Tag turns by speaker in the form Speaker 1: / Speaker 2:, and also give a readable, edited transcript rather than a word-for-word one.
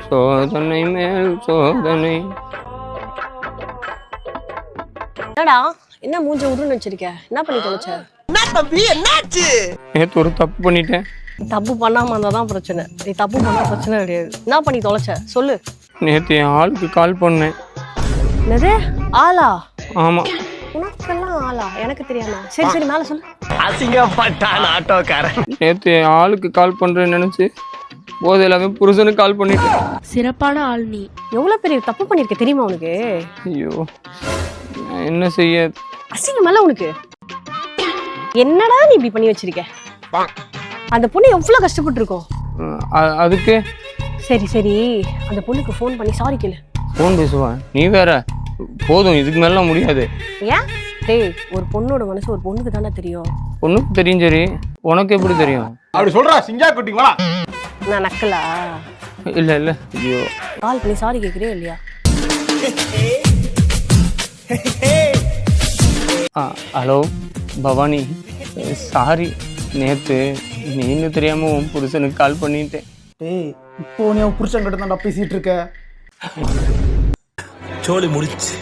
Speaker 1: சோதனை மேல் சோதனை.
Speaker 2: என்னடா என்ன மூஞ்ச உருன்னு வச்சிருக்க? என்ன பண்ணி தொலைச்ச?
Speaker 1: நேற்று ஒரு தப்பு பண்ணிட்டேன்.
Speaker 2: தப்பு பண்ணாம இருந்தாதான் பிரச்சனை. நீ தப்பு பண்ணா பிரச்சனை கிடையாது. என்ன பண்ணி தொலைச்ச சொல்லு.
Speaker 1: நேற்று என் ஆளுக்கு கால் பண்ணேன்.
Speaker 2: என்னது ஆளா?
Speaker 1: ஆமாம்.
Speaker 2: உனக்கெல்லாம் ஆளா? எனக்கு தெரியாம. சரி சரி மேல சொல்லு.
Speaker 3: அசிங்கப்பட்டான் ஆட்டோக்காரன்.
Speaker 1: நேற்று என் ஆளுக்கு கால் பண்ணுறேன்னு நினச்சி போதையிலாமே புருஷனுக்கு கால் பண்ணிட்டேன்.
Speaker 4: சிறப்பான ஆள் நீ.
Speaker 2: எவ்வளவு பெரிய தப்பு பண்ணிருக்க தெரியுமா உனக்கு?
Speaker 1: ஐயோ நான் என்ன செய்ய?
Speaker 2: அசிங்கமல்ல உனக்கு? என்னடா நீ இப்படி பண்ணி வச்சிருக்க? அந்த பொண்ணு எவ்வளவு கஷ்டப்பட்டு இருக்கோம்.
Speaker 1: அதுக்கு
Speaker 2: சரி சரி அந்த பொண்ணுக்கு ஃபோன் பண்ணி சாரி கேளு.
Speaker 1: ஃபோன் பேசுவேன். நீ வேற போதும், இதுக்கு மேலாம் முடியாது.
Speaker 2: ஏன்? டேய் ஒரு பொண்ணோட மனசு ஒரு பொண்ணுக்கு தானே தெரியும்.
Speaker 1: பொண்ணுக்கு தெரியும். சரி உனக்கு எப்படி தெரியும்?
Speaker 3: அப்படி சொல்றா சிங்கா குட்டிங்களா?
Speaker 2: நான் நக்கலா?
Speaker 1: இல்லை இல்லை. ஐயோ
Speaker 2: கால் பண்ணி சாரி கேட்குறியா இல்லையா?
Speaker 1: Hello Bhavani, sorry. நேற்று நீன்னு தெரியாமல் உன் புருஷனுக்கு கால் பண்ணிட்டேன்.
Speaker 5: டேய் இப்போ நீ புருஷன் கிட்ட தான் பேசிட்டு இருக்க.
Speaker 3: சோலி முடிச்சு.